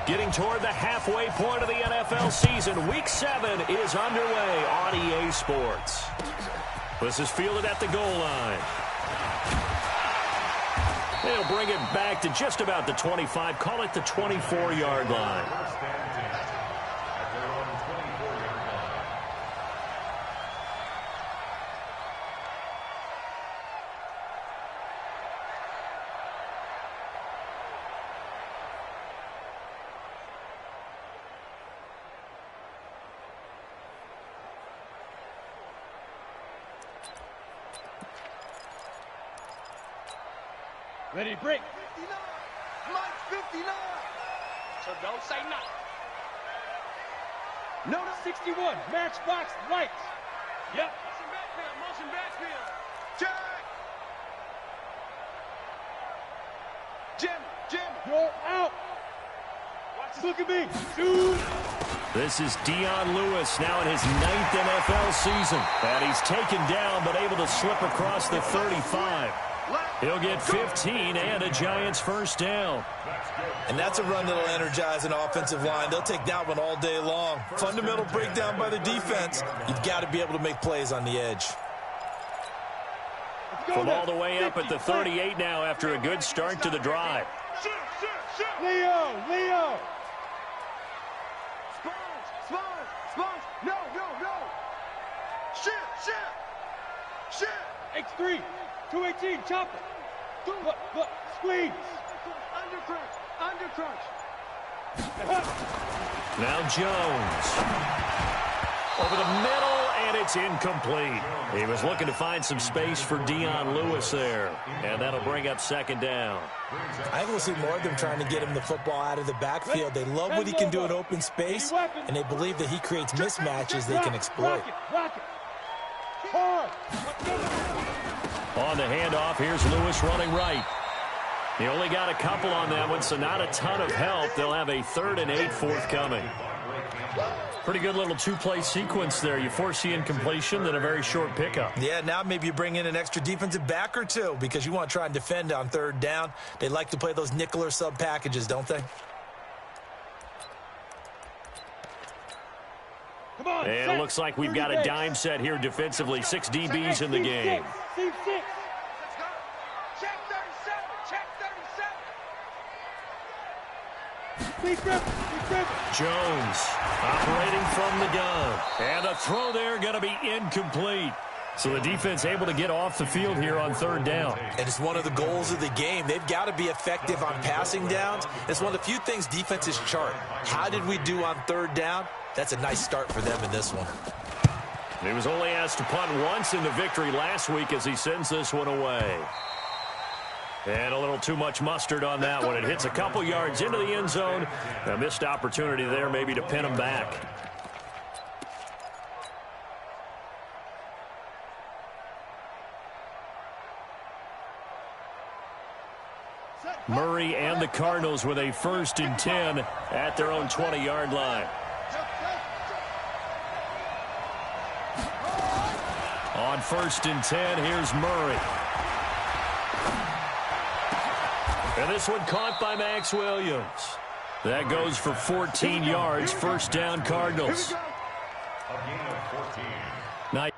Getting toward the halfway point of the NFL season. Week 7 is underway on EA Sports. This is fielded at the goal line. They'll bring it back to just about the 25. Call it the 24-yard line. Ready, break. 59. Mike, 59. So don't say nothing. Notice 61. Matchbox lights. Yep. Motion backfield. Motion backfield. Check. Jim. You're out. Look at me. Shoot. This is Dion Lewis now in his 9th NFL season. And he's taken down but able to slip across the 35. He'll get 15 and a Giants first down. And that's a run that'll energize an offensive line. They'll take that one all day long. Fundamental breakdown by the defense. You've got to be able to make plays on the edge. From all the way up at the 38 now after a good start to the drive. Leo. Spons. No. Shit. X3. 218. Chopper. Squeeze. Undercrunch. Now Jones. Over the middle, and it's incomplete. He was looking to find some space for Dion Lewis there. And that'll bring up second down. I think we'll see more of them trying to get him the football out of the backfield. They love what he can do in open space, and they believe that he creates mismatches they can exploit. Rock it. Hard. On the handoff, here's Lewis running right. He only got a couple on that one, so not a ton of help. They'll have a 3rd and 8 forthcoming. Pretty good little two-play sequence there. You force the incompletion, then a very short pickup. Yeah, now maybe you bring in an extra defensive back or two because you want to try and defend on 3rd down. They like to play those nickel or sub packages, don't they? And it looks like we've got a dime set here defensively. 6 DBs in the game. Team 6. Check 37. Jones operating from the gun. And a throw there going to be incomplete. So the defense able to get off the field here on 3rd down. And it's one of the goals of the game. They've got to be effective on passing downs. It's one of the few things defenses chart. How did we do on 3rd down? That's a nice start for them in this one. He was only asked to punt once in the victory last week as he sends this one away. And a little too much mustard on that one. It hits a couple yards into the end zone. A missed opportunity there maybe to pin him back. Murray and the Cardinals with a 1st and 10 at their own 20-yard line. On 1st and 10, here's Murray. And this one caught by Max Williams. That goes for 14 yards. First down, Cardinals. Nice.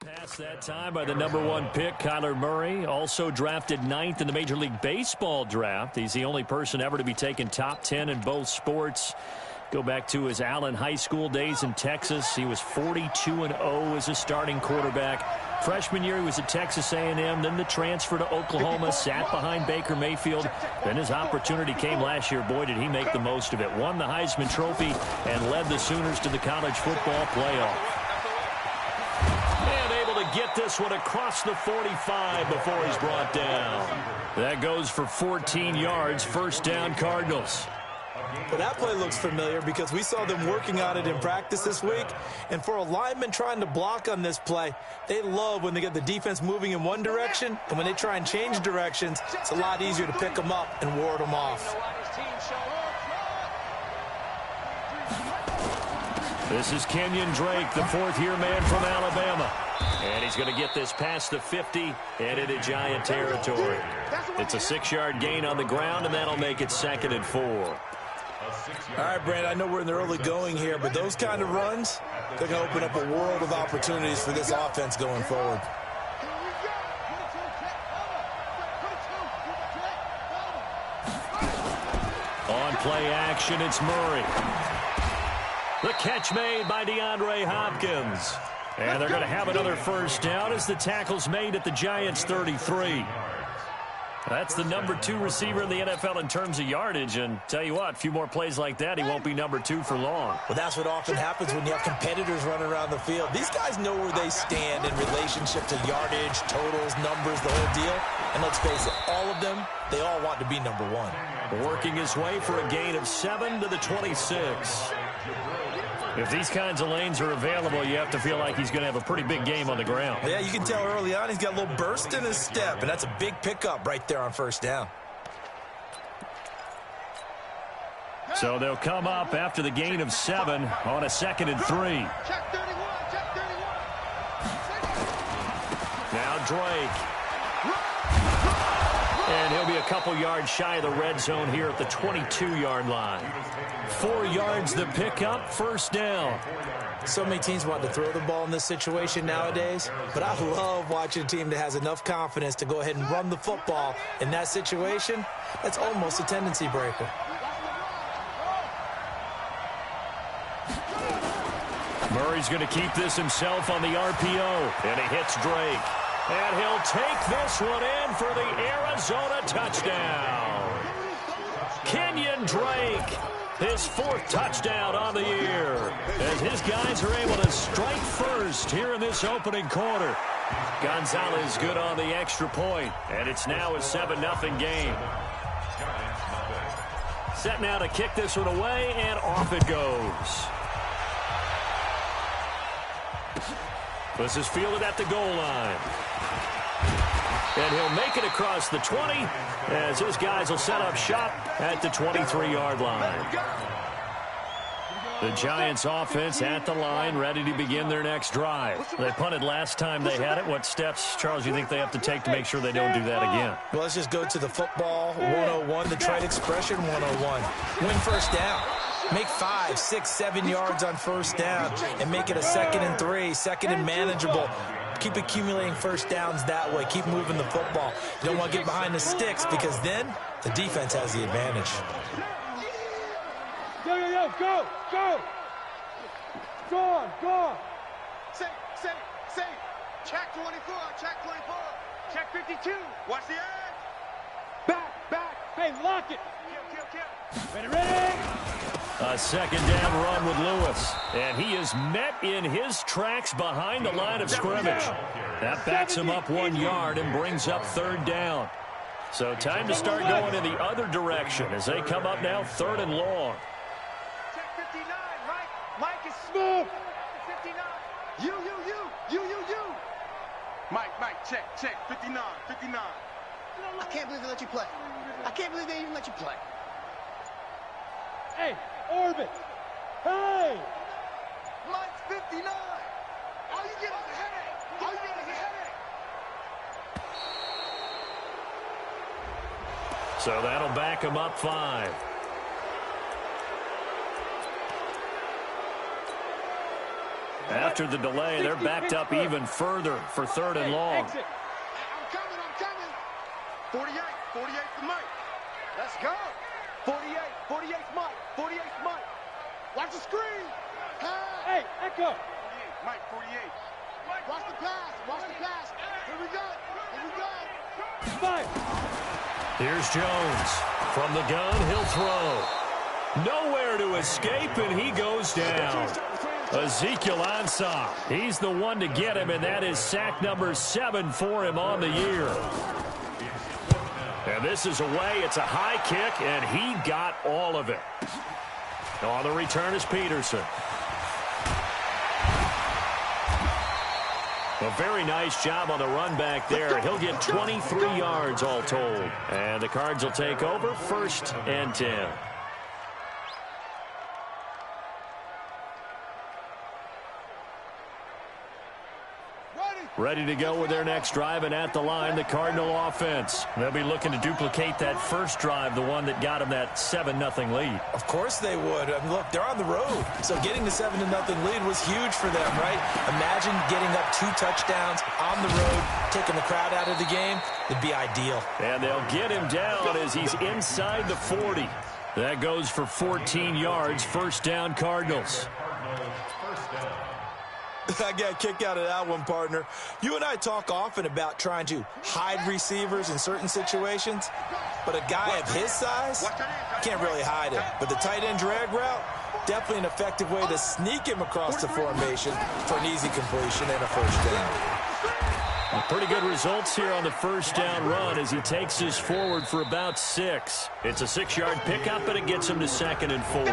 Pass that time by the #1 pick, Kyler Murray. Also drafted 9th in the Major League Baseball draft. He's the only person ever to be taken top 10 in both sports. Go back to his Allen High School days in Texas. He was 42-0 as a starting quarterback. Freshman year, he was at Texas A&M. Then the transfer to Oklahoma, sat behind Baker Mayfield. Then his opportunity came last year. Boy, did he make the most of it. Won the Heisman Trophy and led the Sooners to the college football playoff. Get this one across the 45 before he's brought down. That goes for 14 yards. First down, Cardinals. Well, that play looks familiar because we saw them working on it in practice this week. And for a lineman trying to block on this play, they love when they get the defense moving in one direction. And when they try and change directions, it's a lot easier to pick them up and ward them off. This is Kenyon Drake, the fourth-year man from Alabama. And he's going to get this past the 50 and into Giant territory. It's a 6-yard gain on the ground, and that'll make it 2nd and 4. All right, Brandon, I know we're in the early going here, but those kind of runs, they're going to open up a world of opportunities for this offense going forward. On play action, it's Murray. The catch made by DeAndre Hopkins. And they're going to have another first down as the tackle's made at the Giants' 33. That's the number 2 receiver in the NFL in terms of yardage. And tell you what, a few more plays like that, he won't be number 2 for long. Well, that's what often happens when you have competitors running around the field. These guys know where they stand in relationship to yardage, totals, numbers, the whole deal. And let's face it, all of them, they all want to be number 1. Working his way for a gain of 7 to the 26. If these kinds of lanes are available, you have to feel like he's going to have a pretty big game on the ground. Yeah, you can tell early on he's got a little burst in his step, and that's a big pickup right there on first down. So they'll come up after the gain of 7 on a 2nd and 3. Check 31, check 31. Now Drake. And he'll be a couple yards shy of the red zone here at the 22-yard line. 4 yards the pickup, first down. So many teams want to throw the ball in this situation nowadays, but I love watching a team that has enough confidence to go ahead and run the football in that situation. That's almost a tendency breaker. Murray's going to keep this himself on the RPO, and he hits Drake. And he'll take this one in for the Arizona touchdown. Kenyon Drake, his 4th touchdown on the year, as his guys are able to strike first here in this opening quarter. Gonzalez good on the extra point, and it's now a 7-0 game. Set now to kick this one away, and off it goes. This is fielded at the goal line. And he'll make it across the 20 as his guys will set up shop at the 23-yard line. The Giants offense at the line, ready to begin their next drive. They punted last time they had it. What steps, Charles, do you think they have to take to make sure they don't do that again? Well, let's just go to the football 101, the trade expression 101. Win first down. Make 5, 6, 7 yards on first down and make it a 2nd and 3, 2nd and manageable. Keep accumulating first downs that way. Keep moving the football. You don't want to get behind the sticks because then the defense has the advantage. Yo, go, go. Go on, go on. Say. Check 24, check 24. Check 52. Watch the edge. Back. Hey, lock it. Kill. Ready. A 2nd down run with Lewis. And he is met in his tracks behind the line of scrimmage. That backs him up 1 yard and brings up 3rd down. So time to start going in the other direction as they come up now 3rd and long. Check 59, right? Mike is smooth. 59. You. Mike, check. 59. I can't believe they let you play. I can't believe they even let you play. Hey, Orbit. Hey. Mike's 59. All you get is a headache. So that'll back him up 5. After the delay, they're backed up even further for 3rd and long. I'm coming. 48 for Mike. Let's go. 48's Mike. Watch the screen. Hey, Echo. Mike, 48. Watch the pass. Here we go. Five. Here's Jones. From the gun, he'll throw. Nowhere to escape, and he goes down. Ezekiel Ansah. He's the one to get him, and that is sack number 7 for him on the year. And this is away. It's a high kick, and he got all of it. On the return is Peterson. A very nice job on the run back there. He'll get 23 yards all told. And the Cards will take over 1st and 10. Ready to go with their next drive, and at the line, the Cardinal offense. They'll be looking to duplicate that first drive, the one that got them that 7-0 lead. Of course they would. I mean, look, they're on the road, so getting the 7-0 lead was huge for them, right? Imagine getting up 2 touchdowns on the road, taking the crowd out of the game. It'd be ideal. And they'll get him down as he's inside the 40. That goes for 14 yards, 1st down Cardinals. I got a kick out of that one, partner. You and I talk often about trying to hide receivers in certain situations, but a guy of his size can't really hide him. But the tight end drag route, definitely an effective way to sneak him across the formation for an easy completion and a 1st down. Pretty good results here on the 1st down run as he takes this forward for about 6. It's a 6-yard pickup, and it gets him to 2nd and 4.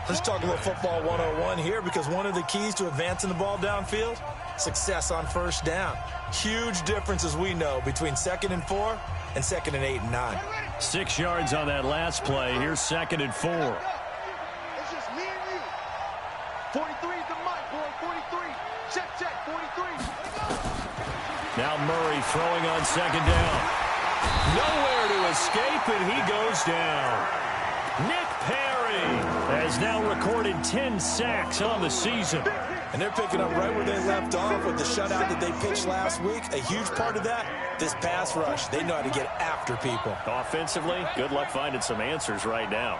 Let's talk a little football 101 here, because one of the keys to advancing the ball downfield, success on 1st down. Huge difference, as we know, between 2nd and 4 and 2nd and 8 and 9. 6 yards on that last play. Here's 2nd and 4. It's just me and you. 43 is the mic, boy. 43. Check, 43. Now Murray throwing on 2nd down. Nowhere to escape, and he goes down. Nick Perry has now recorded 10 sacks on the season. And they're picking up right where they left off with the shutout that they pitched last week. A huge part of that, this pass rush. They know how to get after people. Offensively, good luck finding some answers right now.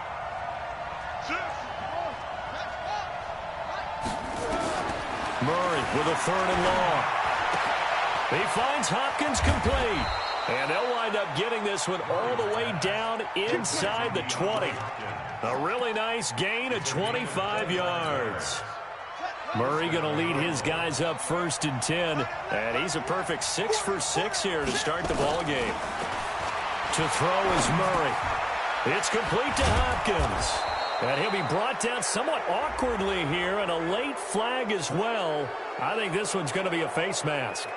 Murray with a 3rd and long. He finds Hopkins complete. And they'll wind up getting this one all the way down inside the 20. A really nice gain of 25 yards. Murray going to lead his guys up 1st and 10. And he's a perfect 6 for 6 here to start the ball game. To throw is Murray. It's complete to Hopkins. And he'll be brought down somewhat awkwardly here, and a late flag as well. I think this one's going to be a face mask.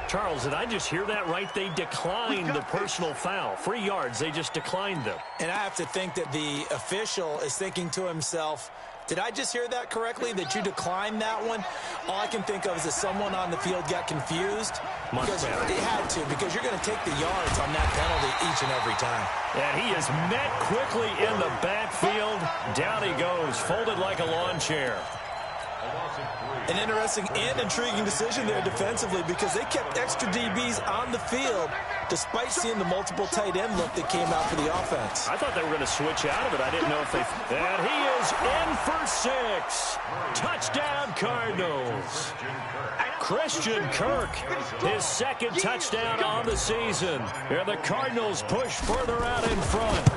Charles, did I just hear that right? They declined the personal foul. 3 yards, they just declined them. And I have to think that the official is thinking to himself, did I just hear that correctly, that you declined that one? All I can think of is that someone on the field got confused. Because it had to, because you're going to take the yards on that penalty each and every time. And he is met quickly in the backfield. Down he goes, folded like a lawn chair. An interesting and intriguing decision there defensively, because they kept extra DBs on the field despite seeing the multiple tight end look that came out for the offense. I thought they were going to switch out of it. I didn't know if they... And he is in for 6. Touchdown, Cardinals. Christian Kirk, his 2nd touchdown on the season. And the Cardinals push further out in front.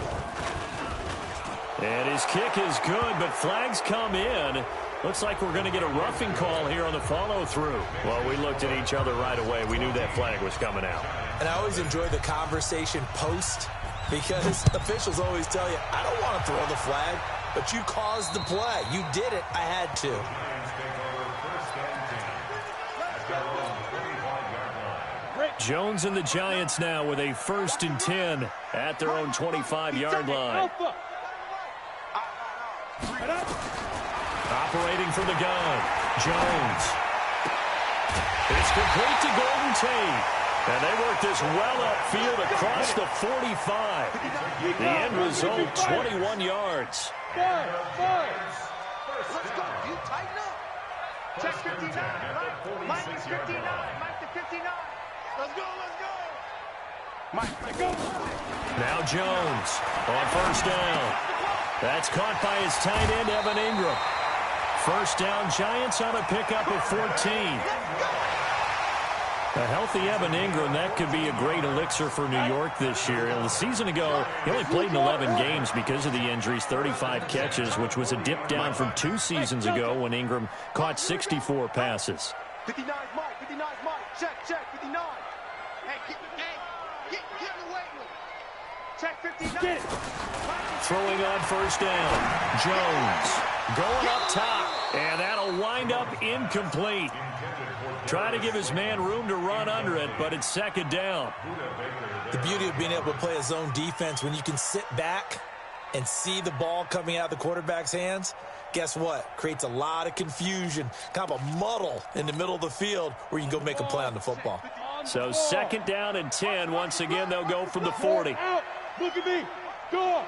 And his kick is good, but flags come in. Looks like we're going to get a roughing call here on the follow-through. Well, we looked at each other right away. We knew that flag was coming out. And I always enjoy the conversation post, because officials always tell you, I don't want to throw the flag, but you caused the play. You did it. I had to. Jones and the Giants now with a 1st and 10 at their own 25-yard line. Operating from the gun, Jones. It's complete to Golden Tate. And they work this well upfield across the 45. The end result, 21 yards. Let's go. You tighten up. Check 59, right? Mike is 59. Mike to 59. Let's go. Mike, go. Now Jones on 1st down. That's caught by his tight end, Evan Ingram. 1st down, Giants on a pickup of 14. A healthy Evan Ingram, that could be a great elixir for New York this year. And a season ago, he only played in 11 games because of the injuries, 35 catches, which was a dip down from 2 seasons ago when Ingram caught 64 passes. 59 Mike, 59 Mike. Check, 59. Hey, Get in the weight room. Check 59. Get it. Throwing on first down. Jones going up top. And that'll wind up incomplete. Trying to give his man room to run under it, but it's second down. The beauty of being able to play a zone defense when you can sit back and see the ball coming out of the quarterback's hands, guess what? Creates a lot of confusion, kind of a muddle in the middle of the field where you can go make a play on the football. So second down and 10. Once again, they'll go from the 40. Out. Look at me. Go.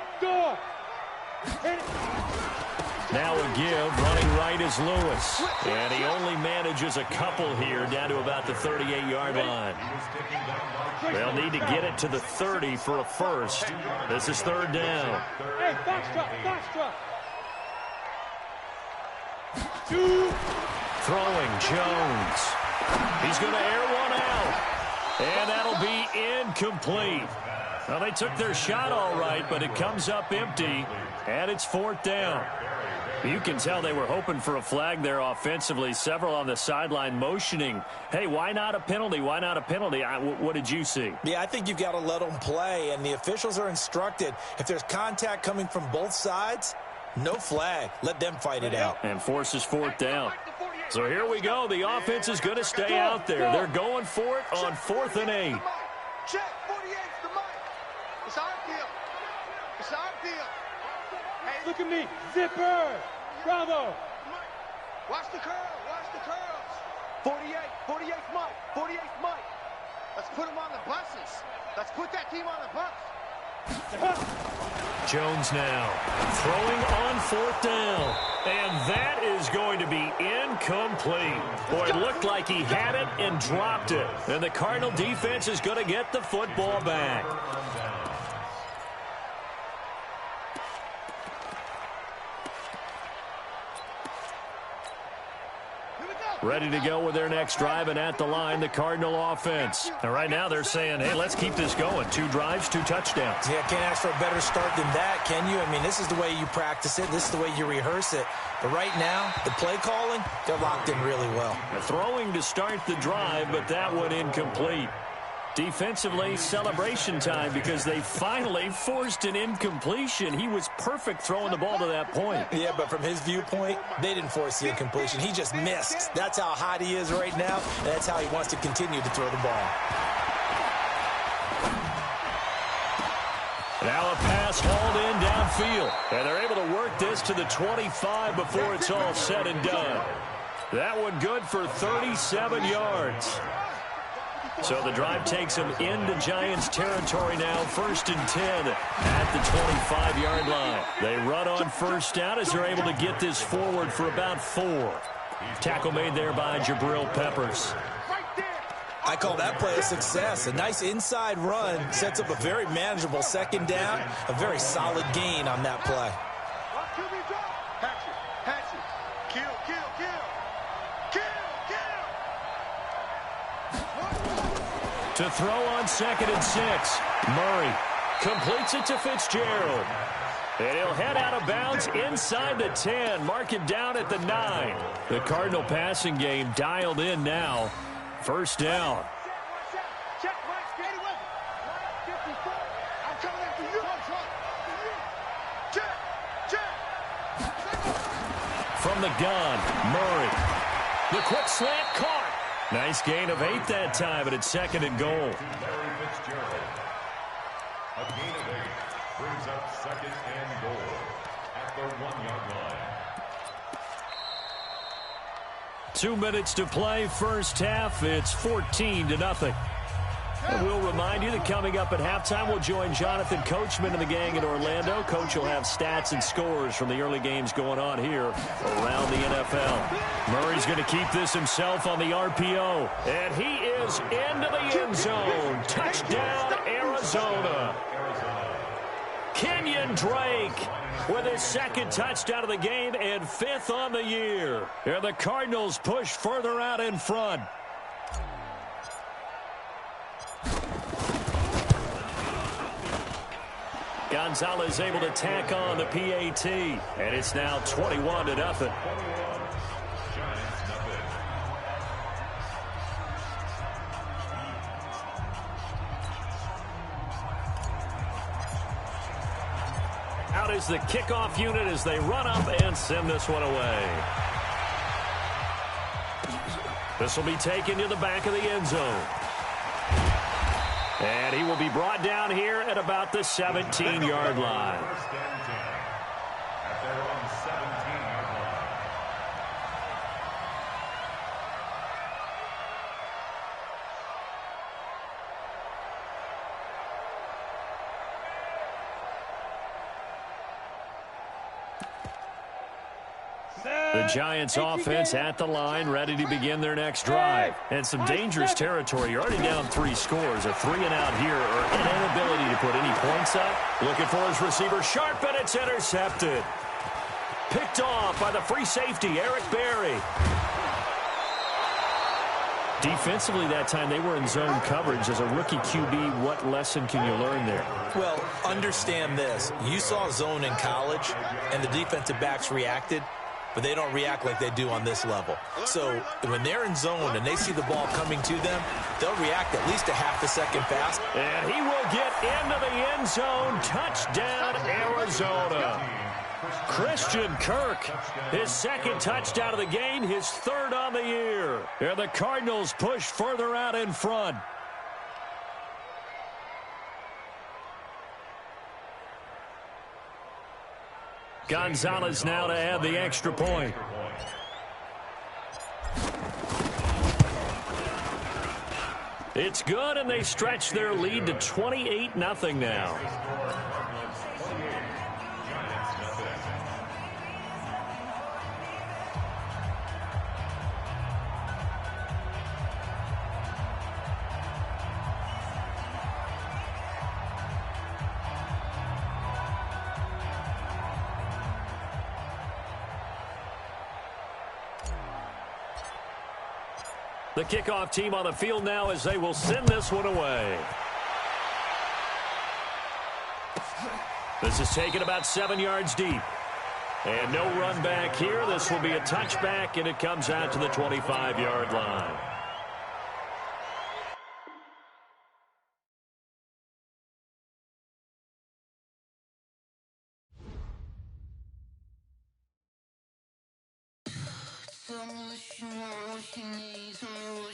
Now a give, running right is Lewis. And he only manages a couple here down to about the 38-yard line. They'll need to get it to the 30 for a first. This is third down. Hey, foxtrot. Throwing Jones. He's going to air one out. And that'll be incomplete. Well, they took their shot all right, but it comes up empty. And it's fourth down. You can tell they were hoping for a flag there offensively. Several on the sideline motioning, hey, why not a penalty? Why not a penalty? What did you see? Yeah, I think you've got to let them play, and the officials are instructed. If there's contact coming from both sides, no flag. Let them fight it out. And forces fourth down. So here we go. The offense is going to stay out there. They're going for it on 4th and 8. Check 48's the mic. It's our deal. It's our deal. Hey, Look at me. Zipper. Bravo. watch the curl. Watch the curls. 48's Mike. 48's Mike. Let's put him on the buses. Let's put that team on the bus. Jones now throwing on 4th down. And that is going to be incomplete. Boy, it looked like he had it and dropped it. And the Cardinal defense is going to get the football back. Ready to go with their next drive, and at the line, the Cardinal offense. And right now they're saying, hey, let's keep this going. 2 drives, 2 touchdowns. Yeah, can't ask for a better start than that, can you? I mean, this is the way you practice it. This is the way you rehearse it. But right now, the play calling, they're locked in really well. Throwing to start the drive, but that one incomplete. Defensively, celebration time because they finally forced an incompletion. He was perfect throwing the ball to that point. Yeah, but from his viewpoint, they didn't force the incompletion. He just missed. That's how hot he is right now, and that's how he wants to continue to throw the ball. Now a pass hauled in downfield. And they're able to work this to the 25 before it's all said and done. That one good for 37 yards. So the drive takes them into Giants territory now, 1st and 10 at the 25-yard line. They run on first down as they're able to get this forward for about 4. Tackle made there by Jabril Peppers. I call that play a success. A nice inside run sets up a very manageable second down, a very solid gain on that play. To throw on 2nd and 6. Murray completes it to Fitzgerald. And he'll head out of bounds inside the 10. Mark him down at the 9. The Cardinal passing game dialed in now. First down. Check, Mike. Stay with it. 54. I'm coming after you. Check. From the gun, Murray. The quick slant caught. Nice gain of 8 that time, but it's 2nd and goal. A gain of 8 brings up 2nd and goal at the 1-yard line. 2 minutes to play, first half. It's 14-0. And we'll remind you that coming up at halftime, we'll join Jonathan Coachman and the gang in Orlando. Coach will have stats and scores from the early games going on here around the NFL. Murray's going to keep this himself on the RPO. And he is into the end zone. Touchdown, Arizona. Kenyon Drake with his 2nd touchdown of the game and 5th on the year. And the Cardinals push further out in front. Gonzalez able to tack on the PAT, and it's now 21-0. is the kickoff unit as they run up and send this one away. This will be taken to the back of the end zone. And he will be brought down here at about the 17-yard line. First and 10 at their own 17-yard line. The Giants offense at the line, ready to begin their next drive. And some dangerous territory. You're already down 3 scores. A 3-and-out here, or an inability to put any points up. Looking for his receiver, sharp, and it's intercepted. Picked off by the free safety, Eric Berry. Defensively that time, they were in zone coverage. As a rookie QB, what lesson can you learn there? Well, understand this. You saw zone in college, and the defensive backs reacted, but they don't react like they do on this level. So when they're in zone and they see the ball coming to them, they'll react at least a half a second fast. And he will get into the end zone. Touchdown, Arizona. Christian Kirk, his second touchdown of the game, his third on the year. And the Cardinals push further out in front. Gonzalez now to add the extra point. It's good, and they stretch their lead to 28-0 now. The kickoff team on the field now as they will send this one away. This is taken about 7 yards deep. And no run back here. This will be a touchback, and it comes out to the 25-yard line. Tell me what you want, what you need, tell me what